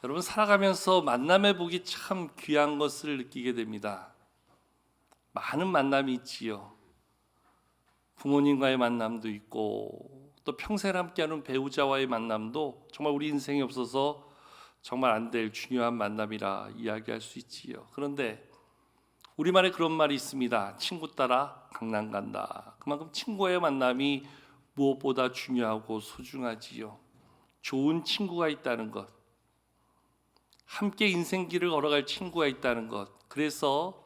여러분, 살아가면서 만남의 복이 참 귀한 것을 느끼게 됩니다. 많은 만남이 있지요. 부모님과의 만남도 있고, 또 평생 함께하는 배우자와의 만남도 정말 우리 인생에 없어서 정말 안 될 중요한 만남이라 이야기할 수 있지요. 그런데 우리말에 그런 말이 있습니다. 친구 따라 강남 간다. 그만큼 친구와의 만남이 무엇보다 중요하고 소중하지요. 좋은 친구가 있다는 것, 함께 인생길을 걸어갈 친구가 있다는 것. 그래서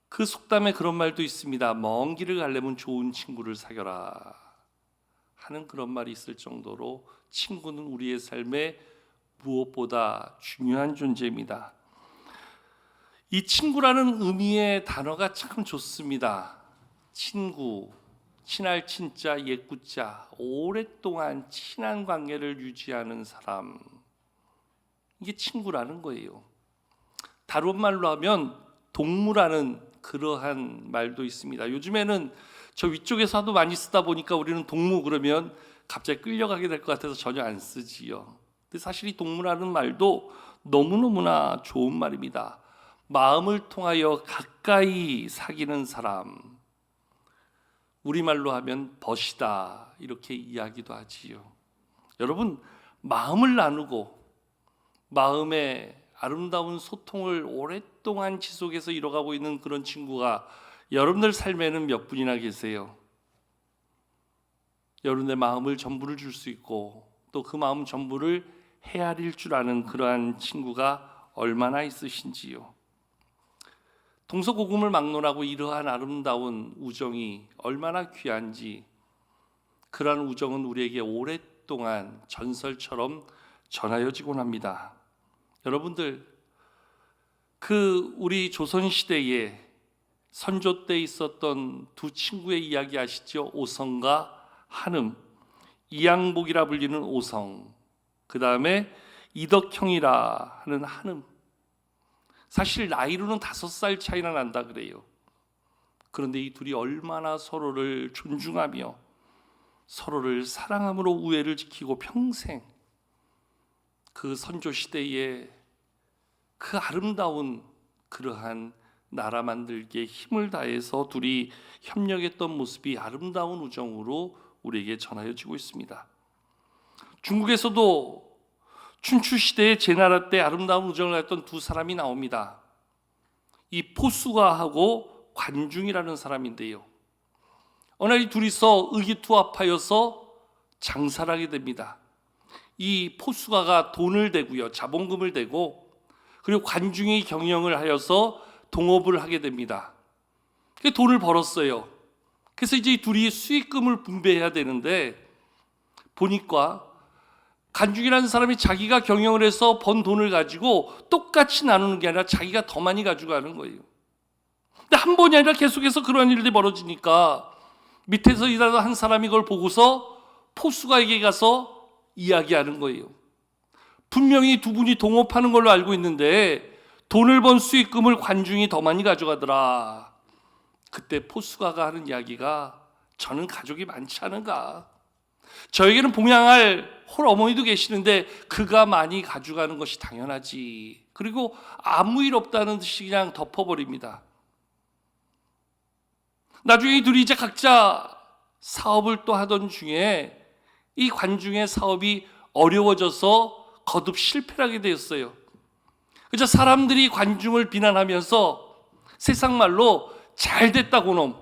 그 속담에 그런 말도 있습니다. 먼 길을 가려면 좋은 친구를 사귀어라 하는 그런 말이 있을 정도로 친구는 우리의 삶에 무엇보다 중요한 존재입니다. 이 친구라는 의미의 단어가 참 좋습니다. 친구, 친할 친자, 옛구자, 오랫동안 친한 관계를 유지하는 사람, 이게 친구라는 거예요. 다른 말로 하면 동무라는 그러한 말도 있습니다. 요즘에는 저 위쪽에서 하도 많이 쓰다 보니까 우리는 동무 그러면 갑자기 끌려가게 될 것 같아서 전혀 안 쓰지요. 근데 사실 이 동무라는 말도 너무너무나 좋은 말입니다. 마음을 통하여 가까이 사귀는 사람, 우리말로 하면 벗이다 이렇게 이야기도 하지요. 여러분, 마음을 나누고 마음의 아름다운 소통을 오랫동안 지속해서 이뤄가고 있는 그런 친구가 여러분들 삶에는 몇 분이나 계세요? 여러분의 마음을 전부를 줄 수 있고 또 그 마음 전부를 헤아릴 줄 아는 그러한 친구가 얼마나 있으신지요. 동서고금을 막론하고 이러한 아름다운 우정이 얼마나 귀한지, 그러한 우정은 우리에게 오랫동안 전설처럼 전하여지곤 합니다. 여러분들, 우리 조선시대에 선조 때 있었던 두 친구의 이야기 아시죠? 오성과 한음, 이양복이라 불리는 오성, 그 다음에 이덕형이라 하는 한음. 사실 나이로는 5살 차이나 난다 그래요. 그런데 이 둘이 얼마나 서로를 존중하며 서로를 사랑함으로 우애를 지키고 평생 그 선조 시대에 그 아름다운 그러한 나라 만들기에 힘을 다해서 둘이 협력했던 모습이 아름다운 우정으로 우리에게 전하여지고 있습니다. 중국에서도 춘추 시대에 제나라 때 아름다운 우정을 했던 두 사람이 나옵니다. 이 포수가하고 관중이라는 사람인데요. 어느 날 이 둘이서 의기투합하여서 장사를 하게 됩니다. 이 포수가가 돈을 대고요, 자본금을 대고, 그리고 관중이 경영을 하여서 동업을 하게 됩니다. 돈을 벌었어요. 그래서 이제 이 둘이 수익금을 분배해야 되는데 보니까 관중이라는 사람이 자기가 경영을 해서 번 돈을 가지고 똑같이 나누는 게 아니라 자기가 더 많이 가져가는 거예요. 근데 한 번이 아니라 계속해서 그런 일들이 벌어지니까 밑에서 일하던 한 사람이 그걸 보고서 포수가에게 가서 이야기하는 거예요. 분명히 두 분이 동업하는 걸로 알고 있는데 돈을 번 수익금을 관중이 더 많이 가져가더라. 그때 포수가가 하는 이야기가, 저는 가족이 많지 않은가, 저에게는 봉양할 홀어머니도 계시는데 그가 많이 가져가는 것이 당연하지. 그리고 아무 일 없다는 듯이 그냥 덮어버립니다. 나중에 이 둘이 이제 각자 사업을 또 하던 중에 이 관중의 사업이 어려워져서 거듭 실패를 하게 되었어요. 그래서 사람들이 관중을 비난하면서 세상 말로 잘 됐다고 놈,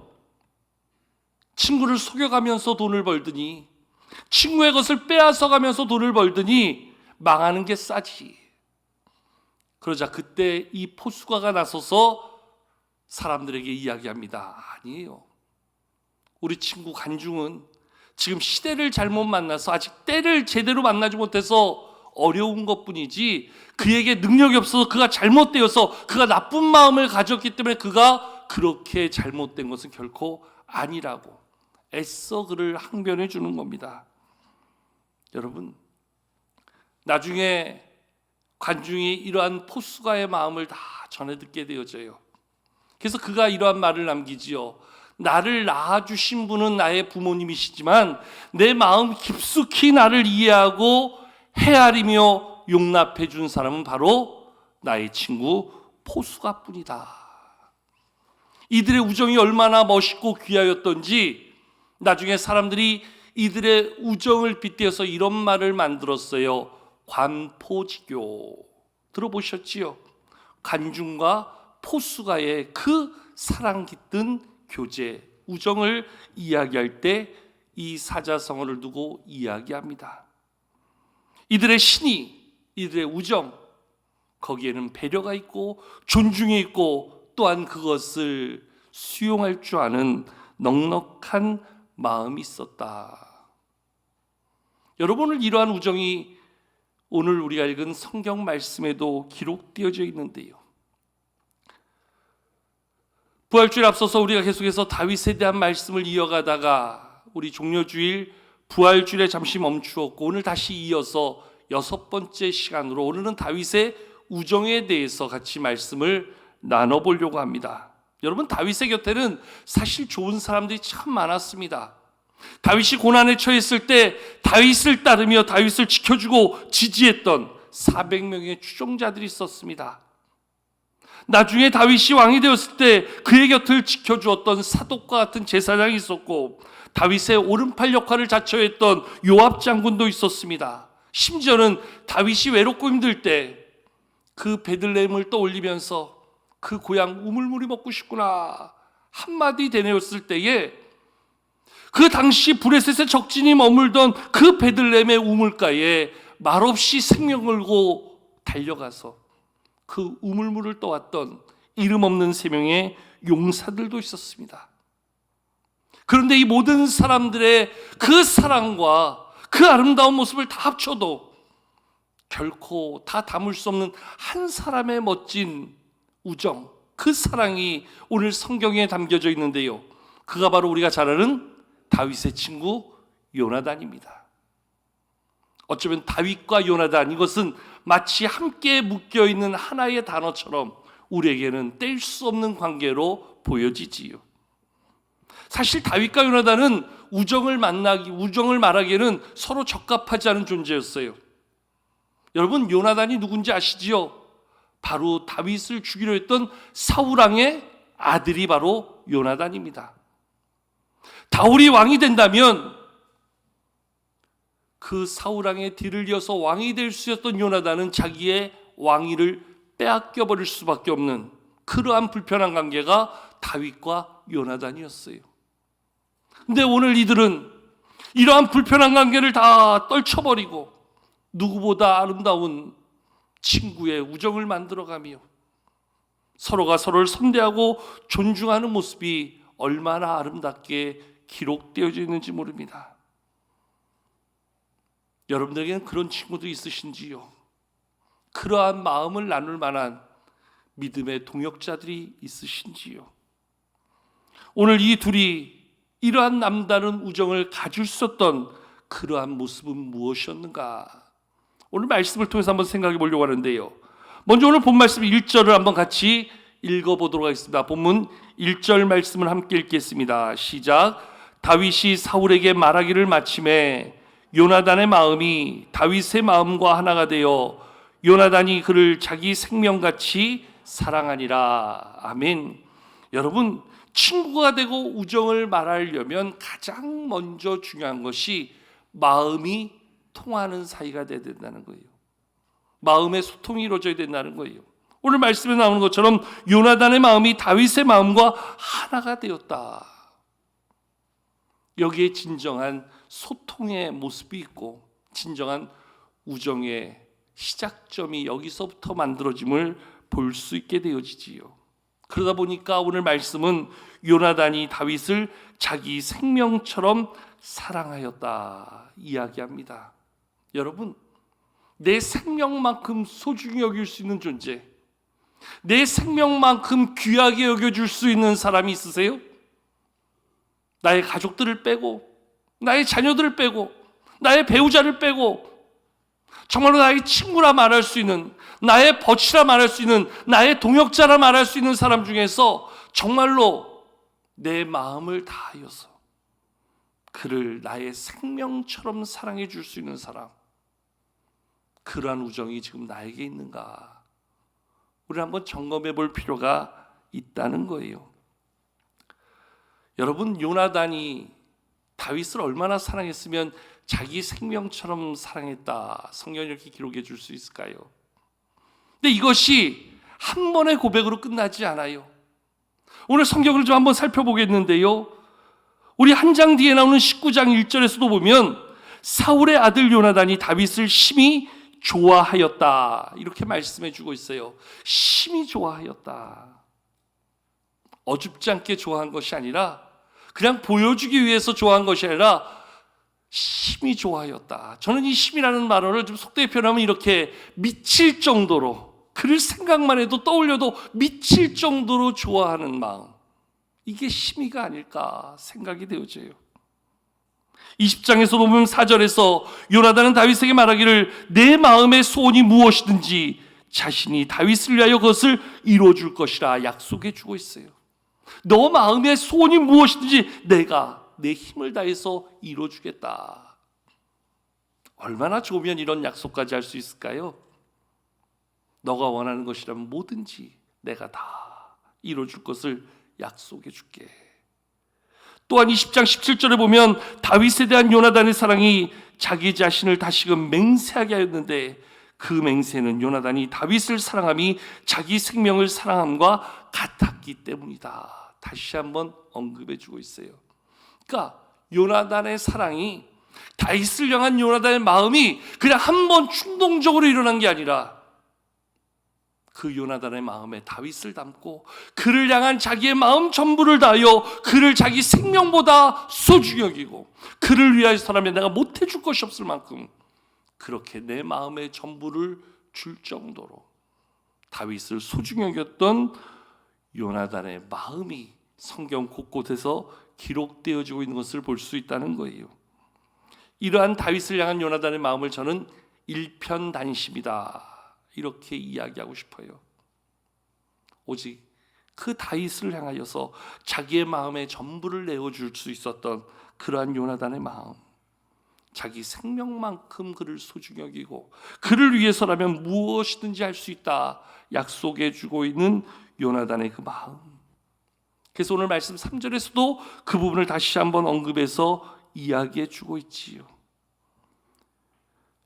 친구를 속여가면서 돈을 벌더니, 친구의 것을 빼앗아가면서 돈을 벌더니 망하는 게 싸지. 그러자 그때 이 포수가가 나서서 사람들에게 이야기합니다. 아니에요. 우리 친구 관중은 지금 시대를 잘못 만나서 아직 때를 제대로 만나지 못해서 어려운 것뿐이지, 그에게 능력이 없어서 그가 잘못되어서 그가 나쁜 마음을 가졌기 때문에 그가 그렇게 잘못된 것은 결코 아니라고 애써 그를 항변해 주는 겁니다. 여러분, 나중에 관중이 이러한 포수가의 마음을 다 전해 듣게 되어져요. 그래서 그가 이러한 말을 남기지요. 나를 낳아주신 분은 나의 부모님이시지만 내 마음 깊숙이 나를 이해하고 헤아리며 용납해 준 사람은 바로 나의 친구 포수가뿐이다. 이들의 우정이 얼마나 멋있고 귀하였던지 나중에 사람들이 이들의 우정을 빗대어서 이런 말을 만들었어요. 관포지교. 들어보셨지요? 관중과 포수가의 그 사랑 깃든 교제, 우정을 이야기할 때 이 사자성어를 두고 이야기합니다. 이들의 신이, 이들의 우정, 거기에는 배려가 있고 존중이 있고 또한 그것을 수용할 줄 아는 넉넉한 마음이 있었다. 여러분을 이러한 우정이 오늘 우리가 읽은 성경 말씀에도 기록되어져 있는데요. 부활주일 앞서서 우리가 계속해서 다윗에 대한 말씀을 이어가다가 우리 종려주일 부활주일에 잠시 멈추었고 오늘 다시 이어서 6번째 시간으로 오늘은 다윗의 우정에 대해서 같이 말씀을 나눠보려고 합니다. 여러분, 다윗의 곁에는 사실 좋은 사람들이 참 많았습니다. 다윗이 고난에 처했을 때 다윗을 따르며 다윗을 지켜주고 지지했던 400명의 추종자들이 있었습니다. 나중에 다윗이 왕이 되었을 때 그의 곁을 지켜주었던 사독과 같은 제사장이 있었고 다윗의 오른팔 역할을 자처했던 요압 장군도 있었습니다. 심지어는 다윗이 외롭고 힘들 때 그 베들레헴을 떠올리면서 그 고향 우물물이 먹고 싶구나 한마디 되뇌었을 때에 그 당시 브레셋의 적진이 머물던 그 베들레헴의 우물가에 말없이 생명 걸고 달려가서 그 우물물을 떠왔던 이름 없는 3명의 용사들도 있었습니다. 그런데 이 모든 사람들의 그 사랑과 그 아름다운 모습을 다 합쳐도 결코 다 담을 수 없는 한 사람의 멋진 우정, 그 사랑이 오늘 성경에 담겨져 있는데요. 그가 바로 우리가 잘 아는 다윗의 친구 요나단입니다. 어쩌면 다윗과 요나단, 이것은 마치 함께 묶여있는 하나의 단어처럼 우리에게는 뗄 수 없는 관계로 보여지지요. 사실 다윗과 요나단은 우정을 말하기에는 서로 적합하지 않은 존재였어요. 여러분, 요나단이 누군지 아시지요? 바로 다윗을 죽이려 했던 사울왕의 아들이 바로 요나단입니다. 다윗이 왕이 된다면 그 사울왕의 뒤를 이어서 왕이 될 수 있었던 요나단은 자기의 왕위를 빼앗겨 버릴 수밖에 없는 그러한 불편한 관계가 다윗과 요나단이었어요. 근데 오늘 이들은 이러한 불편한 관계를 다 떨쳐버리고 누구보다 아름다운 친구의 우정을 만들어가며 서로가 서로를 선대하고 존중하는 모습이 얼마나 아름답게 기록되어져 있는지 모릅니다. 여러분들에게는 그런 친구도 있으신지요? 그러한 마음을 나눌 만한 믿음의 동역자들이 있으신지요? 오늘 이 둘이 이러한 남다른 우정을 가질 수 있었던 그러한 모습은 무엇이었는가? 오늘 말씀을 통해서 한번 생각해 보려고 하는데요. 먼저 오늘 본 말씀 1절을 한번 같이 읽어보도록 하겠습니다. 본문 1절 말씀을 함께 읽겠습니다. 시작. 다윗이 사울에게 말하기를 마침에 요나단의 마음이 다윗의 마음과 하나가 되어 요나단이 그를 자기 생명같이 사랑하니라. 아멘. 여러분, 친구가 되고 우정을 말하려면 가장 먼저 중요한 것이 마음이 통하는 사이가 돼야 된다는 거예요. 마음의 소통이 이루어져야 된다는 거예요. 오늘 말씀에 나오는 것처럼 요나단의 마음이 다윗의 마음과 하나가 되었다. 여기에 진정한 소통의 모습이 있고 진정한 우정의 시작점이 여기서부터 만들어짐을 볼 수 있게 되어지지요. 그러다 보니까 오늘 말씀은 요나단이 다윗을 자기 생명처럼 사랑하였다 이야기합니다. 여러분, 내 생명만큼 소중히 여길 수 있는 존재, 내 생명만큼 귀하게 여겨줄 수 있는 사람이 있으세요? 나의 가족들을 빼고, 나의 자녀들을 빼고, 나의 배우자를 빼고, 정말로 나의 친구라 말할 수 있는, 나의 벗이라 말할 수 있는, 나의 동역자라 말할 수 있는 사람 중에서 정말로 내 마음을 다하여서 그를 나의 생명처럼 사랑해 줄 수 있는 사람, 그러한 우정이 지금 나에게 있는가? 우리 한번 점검해 볼 필요가 있다는 거예요. 여러분, 요나단이 다윗을 얼마나 사랑했으면 자기 생명처럼 사랑했다, 성경이 이렇게 기록해 줄 수 있을까요? 근데 이것이 한 번의 고백으로 끝나지 않아요. 오늘 성경을 좀 한번 살펴보겠는데요, 우리 한 장 뒤에 나오는 19장 1절에서도 보면 사울의 아들 요나단이 다윗을 심히 좋아하였다, 이렇게 말씀해 주고 있어요. 심히 좋아하였다. 어줍지 않게 좋아한 것이 아니라, 그냥 보여주기 위해서 좋아한 것이 아니라 심히 좋아하였다. 저는 이 심이라는 말을 좀 속되게 표현하면 이렇게 미칠 정도로, 그를 생각만 해도 떠올려도 미칠 정도로 좋아하는 마음, 이게 심의가 아닐까 생각이 되어져요. 20장에서 보면 4절에서 요나단은 다윗에게 말하기를 내 마음의 소원이 무엇이든지 자신이 다윗을 위하여 그것을 이루어줄 것이라 약속해 주고 있어요. 너 마음의 소원이 무엇이든지 내가 내 힘을 다해서 이루어주겠다. 얼마나 좋으면 이런 약속까지 할 수 있을까요? 너가 원하는 것이라면 뭐든지 내가 다 이루어줄 것을 약속해 줄게. 또한 20장 17절에 보면 다윗에 대한 요나단의 사랑이 자기 자신을 다시금 맹세하게 하였는데, 그 맹세는 요나단이 다윗을 사랑함이 자기 생명을 사랑함과 같았기 때문이다. 다시 한번 언급해 주고 있어요. 그러니까 요나단의 사랑이, 다윗을 향한 요나단의 마음이 그냥 한번 충동적으로 일어난 게 아니라, 그 요나단의 마음에 다윗을 담고 그를 향한 자기의 마음 전부를 다하여 그를 자기 생명보다 소중히 여기고, 그를 위하여서라면 내가 못해줄 것이 없을 만큼 그렇게 내 마음의 전부를 줄 정도로 다윗을 소중히 여겼던 요나단의 마음이 성경 곳곳에서 기록되어지고 있는 것을 볼 수 있다는 거예요. 이러한 다윗을 향한 요나단의 마음을 저는 일편단심이다, 이렇게 이야기하고 싶어요. 오직 그 다윗을 향하여서 자기의 마음의 전부를 내어줄 수 있었던 그러한 요나단의 마음, 자기 생명만큼 그를 소중히 여기고 그를 위해서라면 무엇이든지 할 수 있다 약속해 주고 있는 요나단의 그 마음. 그래서 오늘 말씀 3절에서도 그 부분을 다시 한번 언급해서 이야기해 주고 있지요.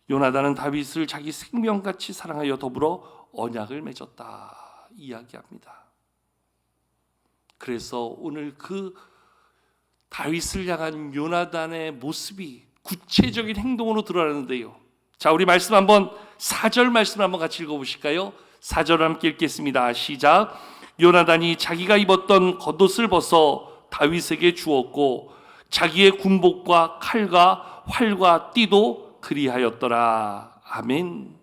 요나단은 다윗을 자기 생명같이 사랑하여 더불어 언약을 맺었다 이야기합니다. 그래서 오늘 그 다윗을 향한 요나단의 모습이 구체적인 행동으로 드러나는데요. 자, 우리 말씀 한번 4절 말씀 한번 같이 읽어보실까요? 4절 함께 읽겠습니다. 시작. 요나단이 자기가 입었던 겉옷을 벗어 다윗에게 주었고 자기의 군복과 칼과 활과 띠도 그리하였더라. 아멘.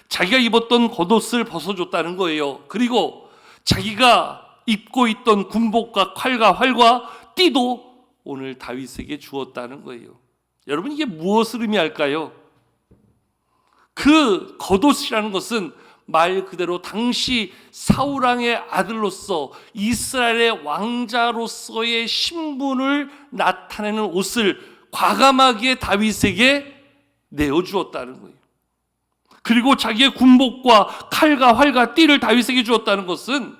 자기가 입었던 겉옷을 벗어줬다는 거예요. 그리고 자기가 입고 있던 군복과 칼과 활과 띠도 오늘 다윗에게 주었다는 거예요. 여러분, 이게 무엇을 의미할까요? 그 겉옷이라는 것은 말 그대로 당시 사울왕의 아들로서 이스라엘의 왕자로서의 신분을 나타내는 옷을 과감하게 다윗에게 내어주었다는 거예요. 그리고 자기의 군복과 칼과 활과 띠를 다윗에게 주었다는 것은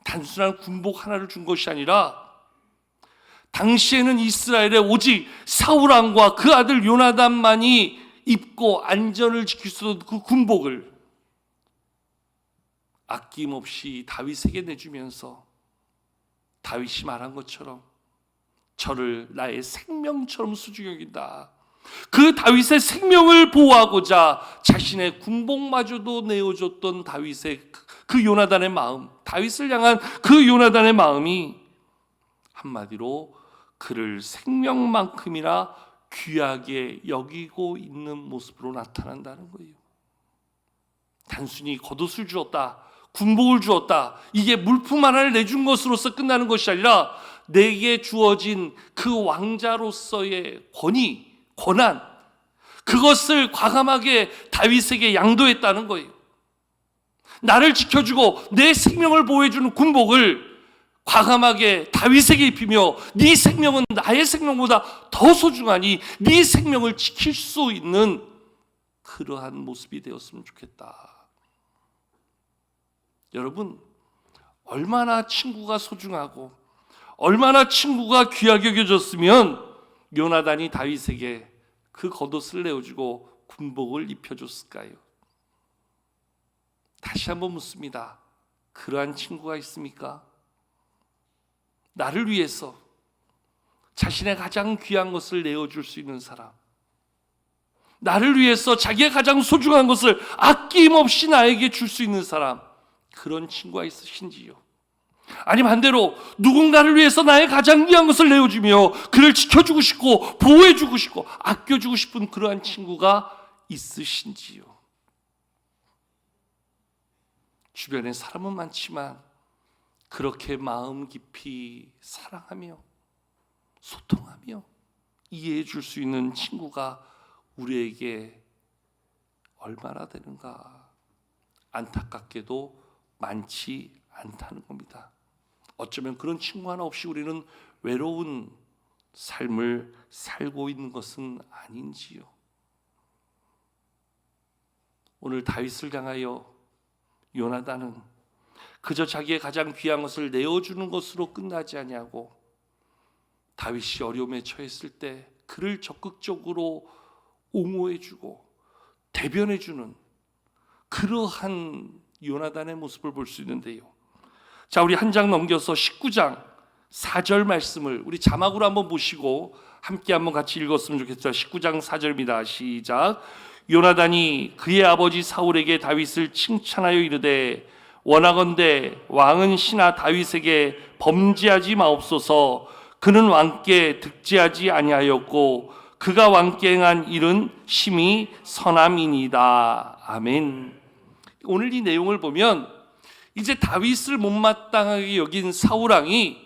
단순한 군복 하나를 준 것이 아니라 당시에는 이스라엘에 오직 사울왕과 그 아들 요나단만이 입고 안전을 지킬 수 있는 그 군복을 아낌없이 다윗에게 내주면서 다윗이 말한 것처럼 저를 나의 생명처럼 소중히 여긴다. 그 다윗의 생명을 보호하고자 자신의 군복마저도 내어줬던 다윗의 그 요나단의 마음, 다윗을 향한 그 요나단의 마음이 한마디로 그를 생명만큼이나 귀하게 여기고 있는 모습으로 나타난다는 거예요. 단순히 겉옷을 주었다, 군복을 주었다, 이게 물품 하나를 내준 것으로서 끝나는 것이 아니라 내게 주어진 그 왕자로서의 권한, 그것을 과감하게 다윗에게 양도했다는 거예요. 나를 지켜주고 내 생명을 보호해주는 군복을 과감하게 다윗에게 입히며 네 생명은 나의 생명보다 더 소중하니 네 생명을 지킬 수 있는 그러한 모습이 되었으면 좋겠다. 여러분, 얼마나 친구가 소중하고 얼마나 친구가 귀하게 여겨졌으면 요나단이 다윗에게 그 겉옷을 내어주고 군복을 입혀줬을까요? 다시 한번 묻습니다. 그러한 친구가 있습니까? 나를 위해서 자신의 가장 귀한 것을 내어줄 수 있는 사람, 나를 위해서 자기의 가장 소중한 것을 아낌없이 나에게 줄 수 있는 사람, 그런 친구가 있으신지요? 아니 반대로 누군가를 위해서 나의 가장 귀한 것을 내어주며 그를 지켜주고 싶고 보호해주고 싶고 아껴주고 싶은 그러한 친구가 있으신지요? 주변에 사람은 많지만 그렇게 마음 깊이 사랑하며 소통하며 이해해 줄 수 있는 친구가 우리에게 얼마나 되는가? 안타깝게도 많지 않다는 겁니다. 어쩌면 그런 친구 하나 없이 우리는 외로운 삶을 살고 있는 것은 아닌지요. 오늘 다윗을 향하여 요나단은 그저 자기의 가장 귀한 것을 내어주는 것으로 끝나지 아니하고 다윗이 어려움에 처했을 때 그를 적극적으로 옹호해주고 대변해주는 그러한 요나단의 모습을 볼 수 있는데요. 자, 우리 한 장 넘겨서 19장 4절 말씀을 우리 자막으로 한번 보시고 함께 한번 같이 읽었으면 좋겠어요. 19장 4절입니다. 시작. 요나단이 그의 아버지 사울에게 다윗을 칭찬하여 이르되 원하건대 왕은 신하 다윗에게 범죄하지 마옵소서. 그는 왕께 득죄하지 아니하였고 그가 왕께 행한 일은 심히 선함이니이다. 아멘. 오늘 이 내용을 보면 이제 다윗을 못마땅하게 여긴 사울왕이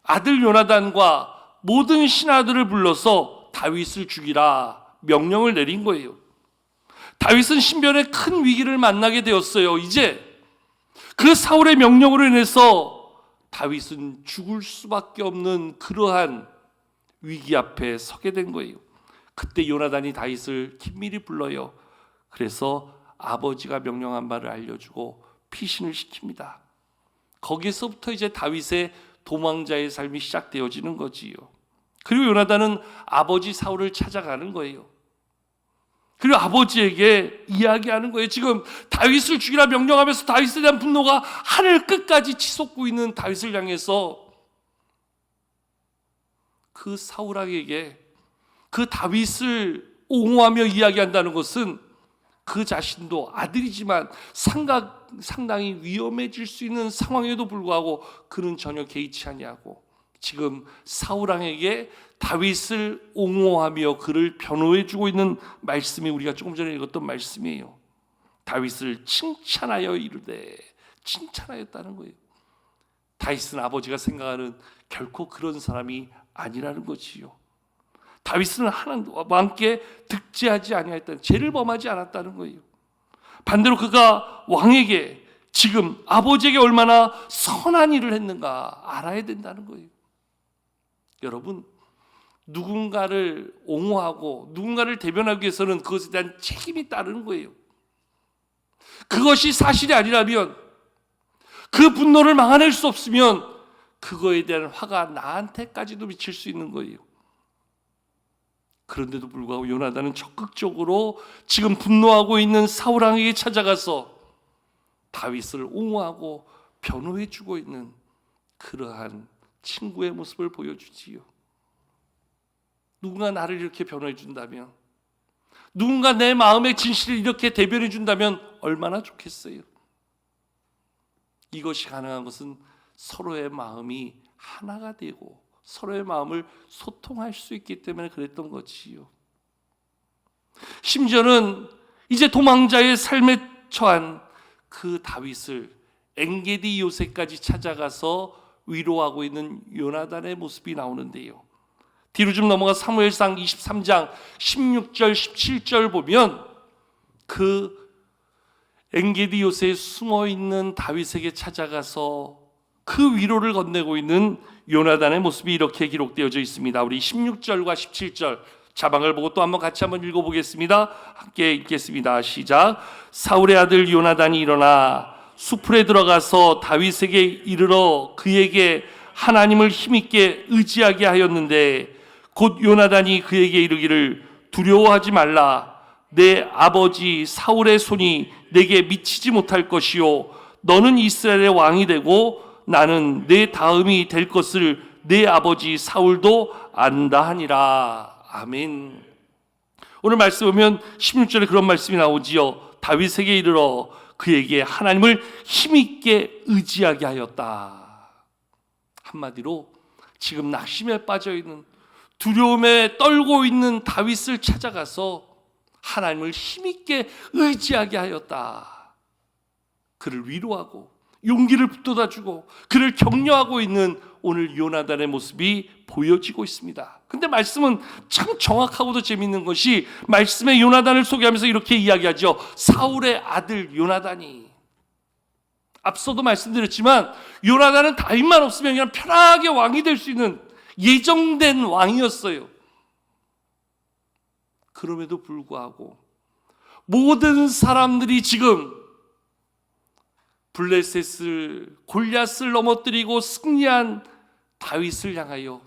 아들 요나단과 모든 신하들을 불러서 다윗을 죽이라 명령을 내린 거예요. 다윗은 신변에 큰 위기를 만나게 되었어요. 이제 그 사울의 명령으로 인해서 다윗은 죽을 수밖에 없는 그러한 위기 앞에 서게 된 거예요. 그때 요나단이 다윗을 긴밀히 불러요. 그래서 아버지가 명령한 바를 알려주고 피신을 시킵니다. 거기서부터 이제 다윗의 도망자의 삶이 시작되어지는 거지요. 그리고 요나단은 아버지 사울을 찾아가는 거예요. 그리고 아버지에게 이야기하는 거예요. 지금 다윗을 죽이라 명령하면서 다윗에 대한 분노가 하늘 끝까지 치솟고 있는 다윗을 향해서 그 사울에게 그 다윗을 옹호하며 이야기한다는 것은 그 자신도 아들이지만 상당히 위험해질 수 있는 상황에도 불구하고 그는 전혀 개의치 아니하고 지금 사울왕에게 다윗을 옹호하며 그를 변호해주고 있는 말씀이 우리가 조금 전에 읽었던 말씀이에요. 다윗을 칭찬하여 이르되, 칭찬하였다는 거예요. 다윗은 아버지가 생각하는 결코 그런 사람이 아니라는 거지요. 다윗은 하나님과 함께 득죄하지 아니하였다는, 죄를 범하지 않았다는 거예요. 반대로 그가 왕에게 지금 아버지에게 얼마나 선한 일을 했는가 알아야 된다는 거예요. 여러분, 누군가를 옹호하고 누군가를 대변하기 위해서는 그것에 대한 책임이 따르는 거예요. 그것이 사실이 아니라면, 그 분노를 막아낼 수 없으면 그거에 대한 화가 나한테까지도 미칠 수 있는 거예요. 그런데도 불구하고 요나단은 적극적으로 지금 분노하고 있는 사울왕에게 찾아가서 다윗을 옹호하고 변호해주고 있는 그러한 친구의 모습을 보여주지요. 누군가 나를 이렇게 변호해준다면, 누군가 내 마음의 진실을 이렇게 대변해준다면 얼마나 좋겠어요. 이것이 가능한 것은 서로의 마음이 하나가 되고 서로의 마음을 소통할 수 있기 때문에 그랬던 거지요. 심지어는 이제 도망자의 삶에 처한 그 다윗을 엔게디 요새까지 찾아가서 위로하고 있는 요나단의 모습이 나오는데요. 뒤로 좀 넘어가 사무엘상 23장 16절 17절 보면 그 엔게디 요새에 숨어있는 다윗에게 찾아가서 그 위로를 건네고 있는 요나단의 모습이 이렇게 기록되어져 있습니다. 우리 16절과 17절 자방을 보고 또 한번 같이 한번 읽어보겠습니다. 함께 읽겠습니다. 시작. 사울의 아들 요나단이 일어나 수풀에 들어가서 다윗에게 이르러 그에게 하나님을 힘있게 의지하게 하였는데 곧 요나단이 그에게 이르기를 두려워하지 말라. 내 아버지 사울의 손이 내게 미치지 못할 것이요 너는 이스라엘의 왕이 되고 나는 내 다음이 될 것을 내 아버지 사울도 안다 하니라. 아멘. 오늘 말씀 보면 16절에 그런 말씀이 나오지요. 다윗에게 이르러 그에게 하나님을 힘있게 의지하게 하였다. 한마디로 지금 낙심에 빠져있는, 두려움에 떨고 있는 다윗을 찾아가서 하나님을 힘있게 의지하게 하였다. 그를 위로하고 용기를 북돋아주고 그를 격려하고 있는 오늘 요나단의 모습이 보여지고 있습니다. 근데 말씀은 참 정확하고도 재미있는 것이 말씀의 요나단을 소개하면서 이렇게 이야기하죠. 사울의 아들 요나단이. 앞서도 말씀드렸지만 요나단은 다윗만 없으면 그냥 편하게 왕이 될 수 있는 예정된 왕이었어요. 그럼에도 불구하고 모든 사람들이 지금 블레셋을, 골리앗을 넘어뜨리고 승리한 다윗을 향하여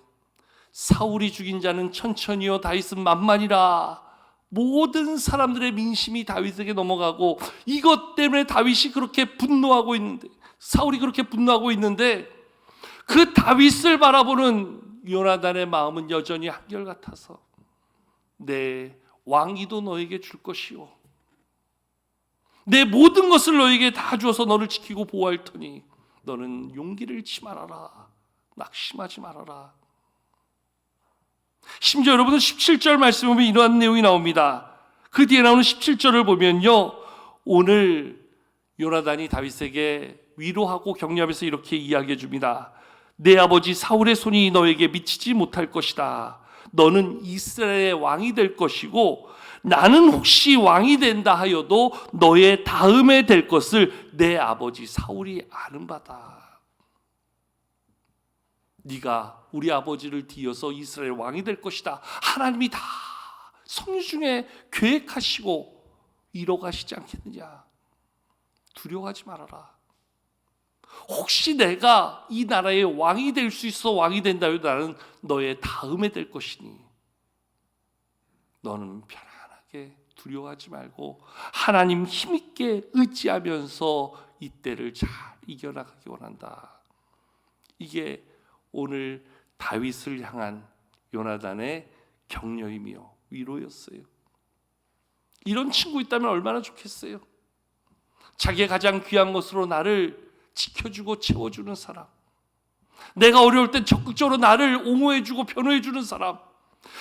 사울이 죽인 자는 천천히요 다윗은 만만이라, 모든 사람들의 민심이 다윗에게 넘어가고 이것 때문에 다윗이 그렇게 분노하고 있는데, 사울이 그렇게 분노하고 있는데 그 다윗을 바라보는 요나단의 마음은 여전히 한결같아서 내 왕위도 너에게 줄 것이요 내 모든 것을 너에게 다 주어서 너를 지키고 보호할 터니 너는 용기를 잃지 말아라. 낙심하지 말아라. 심지어 여러분은 17절 말씀 보면 이러한 내용이 나옵니다. 그 뒤에 나오는 17절을 보면요, 오늘 요나단이 다윗에게 위로하고 격려하면서 이렇게 이야기해 줍니다. 내 아버지 사울의 손이 너에게 미치지 못할 것이다. 너는 이스라엘의 왕이 될 것이고 나는 혹시 왕이 된다 하여도 너의 다음에 될 것을 내 아버지 사울이 아는 바다. 네가 우리 아버지를 뒤어서 이스라엘 왕이 될 것이다. 하나님이 다 성류 중에 계획하시고 이뤄가시지 않겠느냐. 두려워하지 말아라. 혹시 내가 이 나라의 왕이 될 수 있어 왕이 된다 해도 나는 너의 다음에 될 것이니 너는 편안하게 두려워하지 말고 하나님 힘있게 의지하면서 이 때를 잘 이겨나가기 원한다. 이게 오늘 다윗을 향한 요나단의 격려이며 위로였어요. 이런 친구 있다면 얼마나 좋겠어요. 자기의 가장 귀한 것으로 나를 지켜주고 채워주는 사람, 내가 어려울 땐 적극적으로 나를 옹호해주고 변호해주는 사람,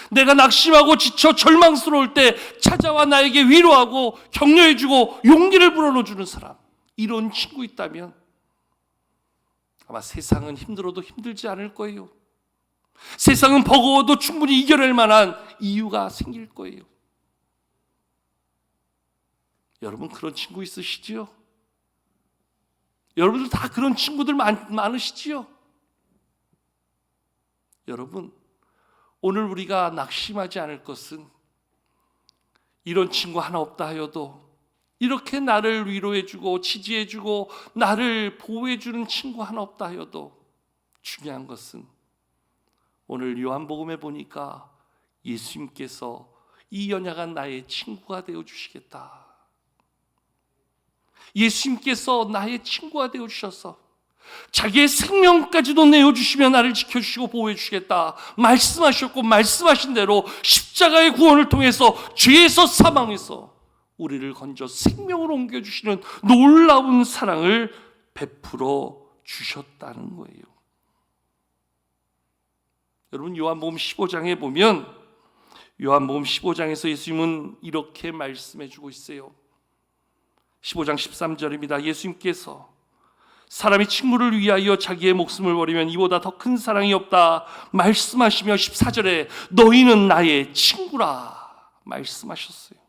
내가 낙심하고 지쳐 절망스러울 때 찾아와 나에게 위로하고 격려해주고 용기를 불어넣어주는 사람, 이런 친구 있다면 아마 세상은 힘들어도 힘들지 않을 거예요. 세상은 버거워도 충분히 이겨낼 만한 이유가 생길 거예요. 여러분 그런 친구 있으시지요? 여러분들 다 그런 친구들 많으시지요? 여러분, 오늘 우리가 낙심하지 않을 것은 이런 친구 하나 없다 하여도 이렇게 나를 위로해주고 지지해주고 나를 보호해주는 친구 하나 없다 하여도 중요한 것은 오늘 요한복음에 보니까 예수님께서 이 연약한 나의 친구가 되어주시겠다. 예수님께서 나의 친구가 되어주셔서 자기의 생명까지도 내어주시며 나를 지켜주시고 보호해주시겠다 말씀하셨고, 말씀하신 대로 십자가의 구원을 통해서 죄에서 사망해서 우리를 건져 생명으로 옮겨주시는 놀라운 사랑을 베풀어 주셨다는 거예요. 여러분, 요한복음 15장에 보면, 요한복음 15장에서 예수님은 이렇게 말씀해 주고 있어요. 15장 13절입니다. 예수님께서 사람이 친구를 위하여 자기의 목숨을 버리면 이보다 더 큰 사랑이 없다 말씀하시며 14절에 너희는 나의 친구라 말씀하셨어요.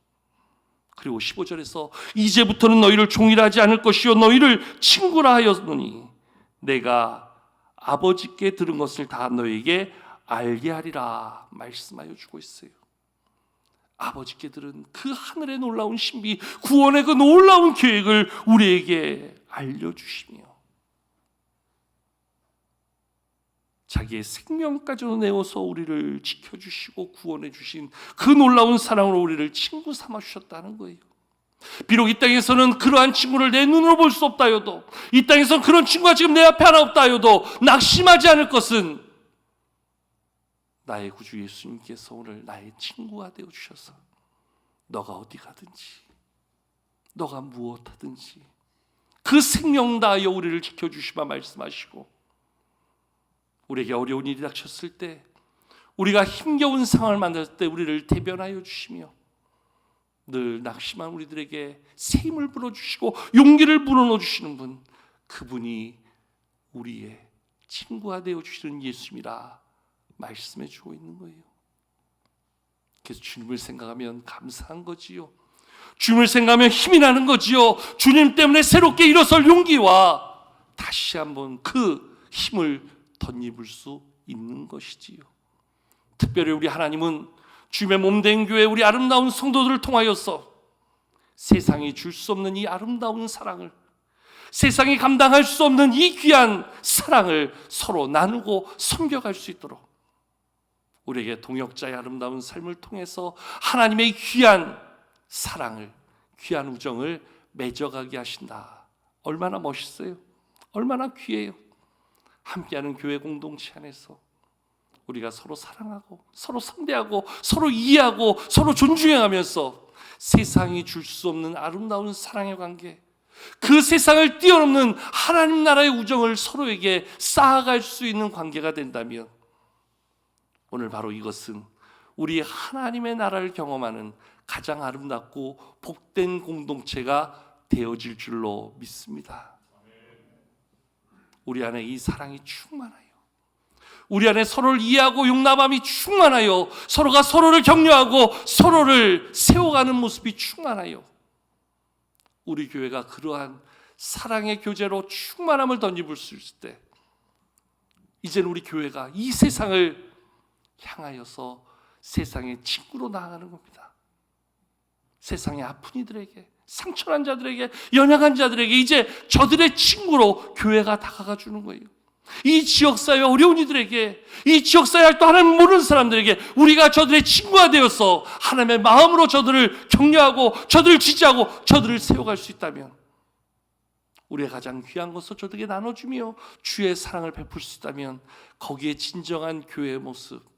그리고 15절에서 이제부터는 너희를 종이라 하지 않을 것이요 너희를 친구라 하였노니 내가 아버지께 들은 것을 다 너희에게 알게 하리라 말씀하여 주고 있어요. 아버지께 들은 그 하늘의 놀라운 신비, 구원의 그 놀라운 계획을 우리에게 알려주시며 자기의 생명까지도 내어서 우리를 지켜주시고 구원해 주신 그 놀라운 사랑으로 우리를 친구 삼아 주셨다는 거예요. 비록 이 땅에서는 그러한 친구를 내 눈으로 볼 수 없다 해도, 이 땅에서는 그런 친구가 지금 내 앞에 하나 없다 해도 낙심하지 않을 것은 나의 구주 예수님께서 오늘 나의 친구가 되어 주셔서 너가 어디 가든지, 너가 무엇 하든지 그 생명 다하여 우리를 지켜주시마 말씀하시고, 우리에게 어려운 일이 닥쳤을 때, 우리가 힘겨운 상황을 만났을 때 우리를 대변하여 주시며 늘 낙심한 우리들에게 새 힘을 불어주시고 용기를 불어넣어 주시는 분, 그분이 우리의 친구가 되어 주시는 예수님이라 말씀해 주고 있는 거예요. 그래서 주님을 생각하면 감사한 거지요. 주님을 생각하면 힘이 나는 거지요. 주님 때문에 새롭게 일어설 용기와 다시 한번 그 힘을 덧입을 수 있는 것이지요. 특별히 우리 하나님은 주님의 몸된 교회 우리 아름다운 성도들을 통하여서 세상이 줄 수 없는 이 아름다운 사랑을, 세상이 감당할 수 없는 이 귀한 사랑을 서로 나누고 섬겨갈 수 있도록 우리에게 동역자의 아름다운 삶을 통해서 하나님의 귀한 사랑을, 귀한 우정을 맺어가게 하신다. 얼마나 멋있어요. 얼마나 귀해요. 함께하는 교회 공동체 안에서 우리가 서로 사랑하고 서로 상대하고 서로 이해하고 서로 존중해가면서 세상이 줄 수 없는 아름다운 사랑의 관계, 그 세상을 뛰어넘는 하나님 나라의 우정을 서로에게 쌓아갈 수 있는 관계가 된다면, 오늘 바로 이것은 우리 하나님의 나라를 경험하는 가장 아름답고 복된 공동체가 되어질 줄로 믿습니다. 우리 안에 이 사랑이 충만하여, 우리 안에 서로를 이해하고 용납함이 충만하여, 서로가 서로를 격려하고 서로를 세워가는 모습이 충만하여, 우리 교회가 그러한 사랑의 교제로 충만함을 덧입을 수 있을 때, 이제는 우리 교회가 이 세상을 향하여서 세상의 친구로 나아가는 겁니다. 세상의 아픈 이들에게, 상처난 자들에게, 연약한 자들에게 이제 저들의 친구로 교회가 다가가 주는 거예요. 이 지역사회 어려운 이들에게, 이 지역사회 또 하나님 모르는 사람들에게 우리가 저들의 친구가 되어서 하나님의 마음으로 저들을 격려하고 저들을 지지하고 저들을 세워갈 수 있다면, 우리의 가장 귀한 것을 저들에게 나눠주며 주의 사랑을 베풀 수 있다면, 거기에 진정한 교회의 모습,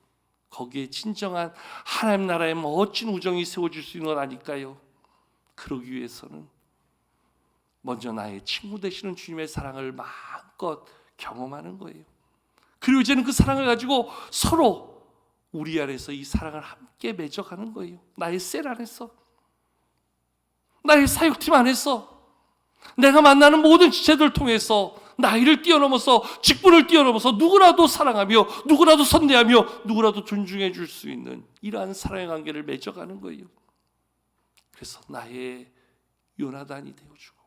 거기에 진정한 하나님 나라의 멋진 우정이 세워질 수 있는 것 아닐까요? 그러기 위해서는 먼저 나의 친구 되시는 주님의 사랑을 마음껏 경험하는 거예요. 그리고 이제는 그 사랑을 가지고 서로 우리 안에서 이 사랑을 함께 맺어가는 거예요. 나의 셀 안에서, 나의 사역팀 안에서, 내가 만나는 모든 지체들을 통해서 나이를 뛰어넘어서, 직분을 뛰어넘어서 누구라도 사랑하며 누구라도 선대하며 누구라도 존중해 줄 수 있는 이러한 사랑의 관계를 맺어가는 거예요. 그래서 나의 요나단이 되어주고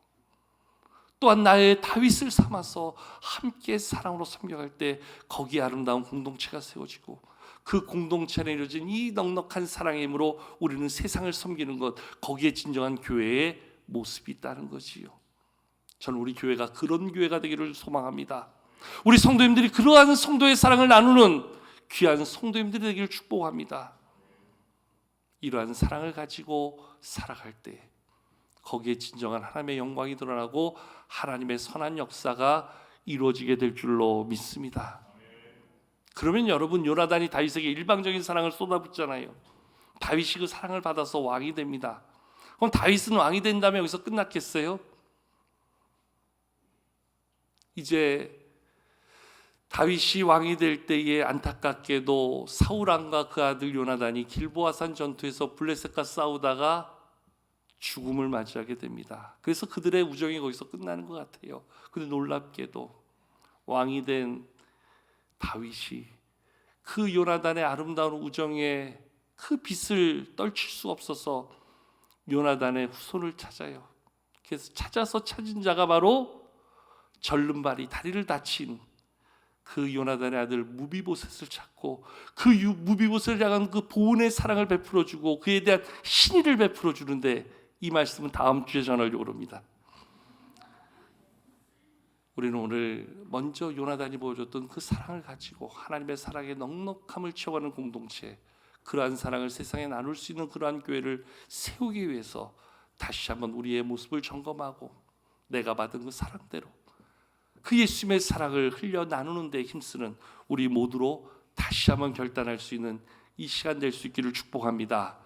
또한 나의 다윗을 삼아서 함께 사랑으로 섬겨갈 때 거기에 아름다운 공동체가 세워지고, 그 공동체 안에 이루어진 이 넉넉한 사랑의 힘으로 우리는 세상을 섬기는 것, 거기에 진정한 교회의 모습이 있다는 거지요. 저는 우리 교회가 그런 교회가 되기를 소망합니다. 우리 성도님들이 그러한 성도의 사랑을 나누는 귀한 성도님들이 되기를 축복합니다. 이러한 사랑을 가지고 살아갈 때 거기에 진정한 하나님의 영광이 드러나고 하나님의 선한 역사가 이루어지게 될 줄로 믿습니다. 그러면 여러분, 요나단이 다윗에게 일방적인 사랑을 쏟아붓잖아요. 다윗이 그 사랑을 받아서 왕이 됩니다. 그럼 다윗은 왕이 된다면 여기서 끝났겠어요? 이제 다윗이 왕이 될 때에 안타깝게도 사울왕과 그 아들 요나단이 길보아산 전투에서 블레셋과 싸우다가 죽음을 맞이하게 됩니다. 그래서 그들의 우정이 거기서 끝나는 것 같아요. 근데 놀랍게도 왕이 된 다윗이 그 요나단의 아름다운 우정에 그 빛을 떨칠 수 없어서 요나단의 후손을 찾아요. 그래서 찾아서 찾은 자가 바로 절름발이 다리를 다친 그 요나단의 아들 무비보셋을 찾고 그 무비보셋을 향한 그 보은의 사랑을 베풀어 주고 그에 대한 신의를 베풀어 주는데, 이 말씀은 다음 주에 전하려고 합니다. 우리는 오늘 먼저 요나단이 보여줬던 그 사랑을 가지고 하나님의 사랑의 넉넉함을 채워가는 공동체, 그러한 사랑을 세상에 나눌 수 있는 그러한 교회를 세우기 위해서 다시 한번 우리의 모습을 점검하고 내가 받은 그 사랑대로 그 예수님의 사랑을 흘려 나누는 데 힘쓰는 우리 모두로 다시 한번 결단할 수 있는 이 시간 될 수 있기를 축복합니다.